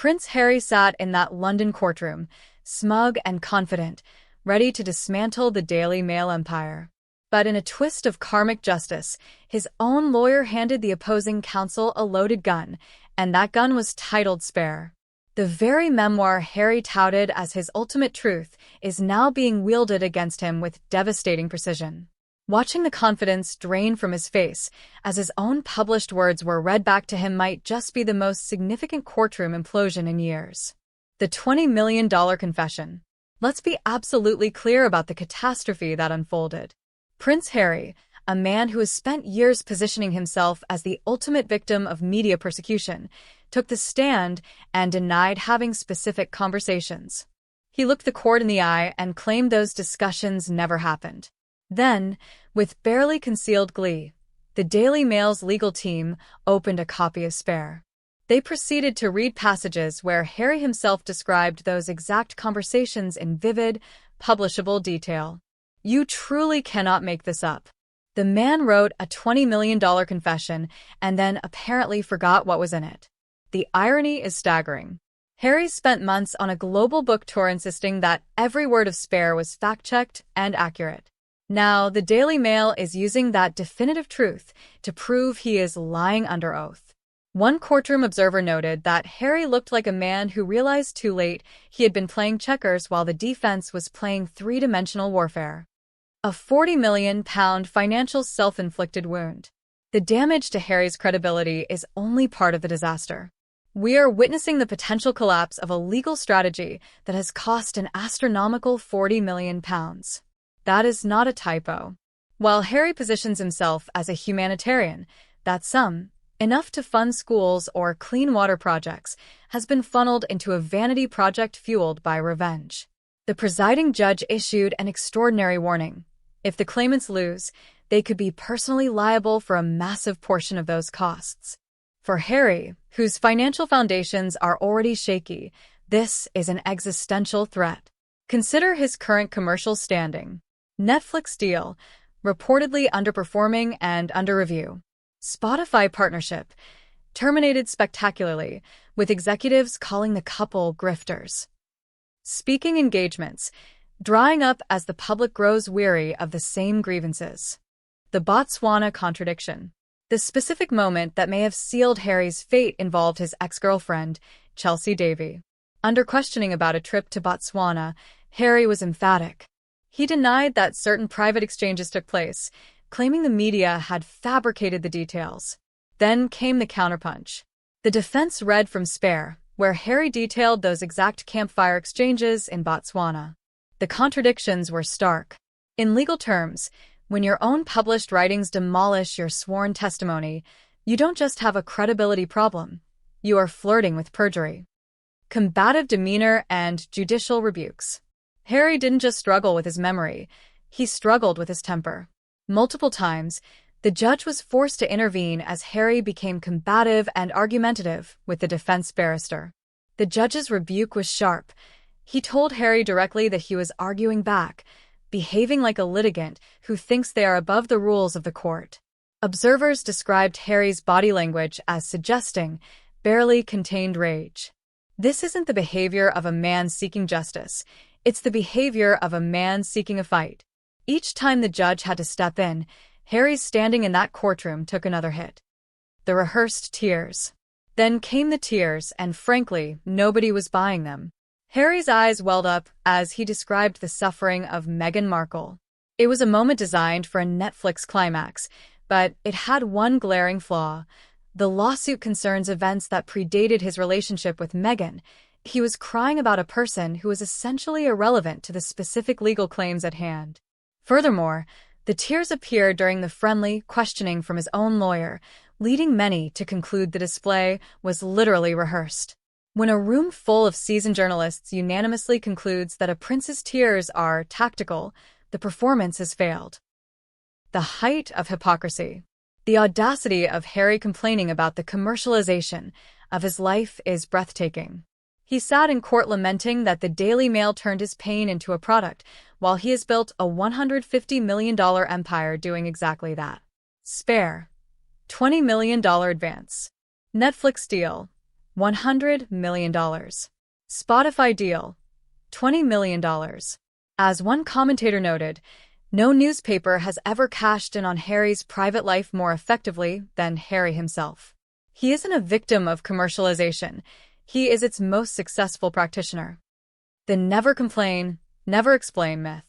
Prince Harry sat in that London courtroom, smug and confident, ready to dismantle the Daily Mail empire. But in a twist of karmic justice, his own lawyer handed the opposing counsel a loaded gun, and that gun was titled Spare. The very memoir Harry touted as his ultimate truth is now being wielded against him with devastating precision. Watching the confidence drain from his face as his own published words were read back to him might just be the most significant courtroom implosion in years. The $20 million confession. Let's be absolutely clear about the catastrophe that unfolded. Prince Harry, a man who has spent years positioning himself as the ultimate victim of media persecution, took the stand and denied having specific conversations. He looked the court in the eye and claimed those discussions never happened. Then, with barely concealed glee, the Daily Mail's legal team opened a copy of Spare. They proceeded to read passages where Harry himself described those exact conversations in vivid, publishable detail. You truly cannot make this up. The man wrote a $20 million confession and then apparently forgot what was in it. The irony is staggering. Harry spent months on a global book tour insisting that every word of Spare was fact-checked and accurate. Now, the Daily Mail is using that definitive truth to prove he is lying under oath. One courtroom observer noted that Harry looked like a man who realized too late he had been playing checkers while the defense was playing three-dimensional warfare. A £40 million financial self-inflicted wound. The damage to Harry's credibility is only part of the disaster. We are witnessing the potential collapse of a legal strategy that has cost an astronomical £40 million. That is not a typo. While Harry positions himself as a humanitarian, that sum, enough to fund schools or clean water projects, has been funneled into a vanity project fueled by revenge. The presiding judge issued an extraordinary warning. If the claimants lose, they could be personally liable for a massive portion of those costs. For Harry, whose financial foundations are already shaky, this is an existential threat. Consider his current commercial standing. Netflix deal, reportedly underperforming and under review. Spotify partnership, terminated spectacularly, with executives calling the couple grifters. Speaking engagements, drying up as the public grows weary of the same grievances. The Botswana contradiction. The specific moment that may have sealed Harry's fate involved his ex-girlfriend, Chelsea Davy. Under questioning about a trip to Botswana, Harry was emphatic. He denied that certain private exchanges took place, claiming the media had fabricated the details. Then came the counterpunch. The defense read from Spare, where Harry detailed those exact campfire exchanges in Botswana. The contradictions were stark. In legal terms, when your own published writings demolish your sworn testimony, you don't just have a credibility problem, you are flirting with perjury. Combative demeanor and judicial rebukes. Harry didn't just struggle with his memory, he struggled with his temper. Multiple times, the judge was forced to intervene as Harry became combative and argumentative with the defense barrister. The judge's rebuke was sharp. He told Harry directly that he was arguing back, behaving like a litigant who thinks they are above the rules of the court. Observers described Harry's body language as suggesting barely contained rage. This isn't the behavior of a man seeking justice. It's the behavior of a man seeking a fight. Each time the judge had to step in, Harry's standing in that courtroom took another hit. The rehearsed tears. Then came the tears, and frankly, nobody was buying them. Harry's eyes welled up as he described the suffering of Meghan Markle. It was a moment designed for a Netflix climax, but it had one glaring flaw. The lawsuit concerns events that predated his relationship with Meghan. He was crying about a person who was essentially irrelevant to the specific legal claims at hand. Furthermore, the tears appeared during the friendly questioning from his own lawyer, leading many to conclude the display was literally rehearsed. When a room full of seasoned journalists unanimously concludes that a prince's tears are tactical, the performance has failed. The height of hypocrisy. The audacity of Harry complaining about the commercialization of his life is breathtaking. He sat in court lamenting that the Daily Mail turned his pain into a product, while he has built a $150 million empire doing exactly that. Spare. $20 million advance. Netflix deal. $100 million. Spotify deal, $20 million. As one commentator noted, no newspaper has ever cashed in on Harry's private life more effectively than Harry himself. He isn't a victim of commercialization. He is its most successful practitioner. The never complain, never explain myth.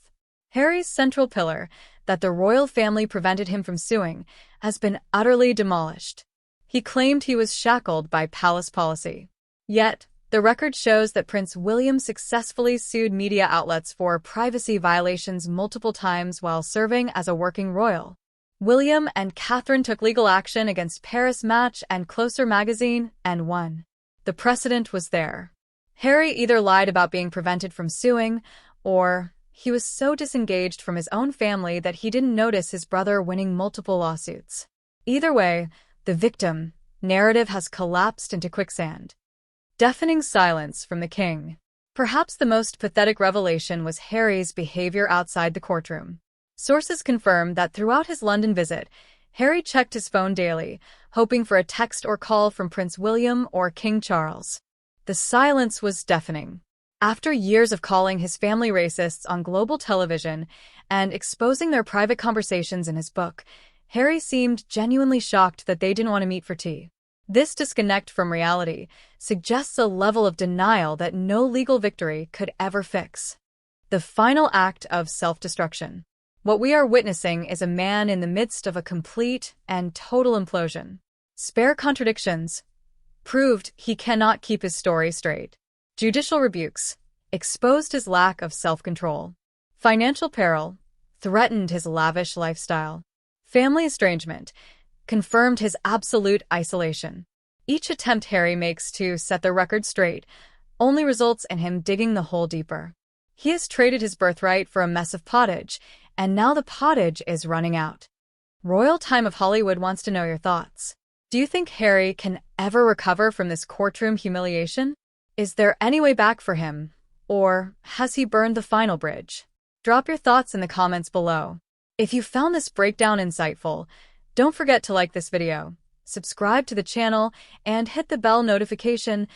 Harry's central pillar, that the royal family prevented him from suing, has been utterly demolished. He claimed he was shackled by palace policy. Yet, the record shows that Prince William successfully sued media outlets for privacy violations multiple times while serving as a working royal. William and Catherine took legal action against Paris Match and Closer magazine and won. The precedent was there. Harry either lied about being prevented from suing, or he was so disengaged from his own family that he didn't notice his brother winning multiple lawsuits. Either way, the victim narrative has collapsed into quicksand. Deafening silence from the king. Perhaps the most pathetic revelation was Harry's behavior outside the courtroom. Sources confirm that throughout his London visit, Harry checked his phone daily, hoping for a text or call from Prince William or King Charles. The silence was deafening. After years of calling his family racists on global television and exposing their private conversations in his book, Harry seemed genuinely shocked that they didn't want to meet for tea. This disconnect from reality suggests a level of denial that no legal victory could ever fix. The final act of self-destruction. What we are witnessing is a man in the midst of a complete and total implosion. Spare contradictions. Proved he cannot keep his story straight. Judicial rebukes. Exposed his lack of self-control. Financial peril. Threatened his lavish lifestyle. Family estrangement. Confirmed his absolute isolation. Each attempt Harry makes to set the record straight only results in him digging the hole deeper. He has traded his birthright for a mess of pottage, and now the pottage is running out. Royal Time of Hollywood wants to know your thoughts. Do you think Harry can ever recover from this courtroom humiliation? Is there any way back for him, or has he burned the final bridge? Drop your thoughts in the comments below. If you found this breakdown insightful, don't forget to like this video, subscribe to the channel, and hit the bell notification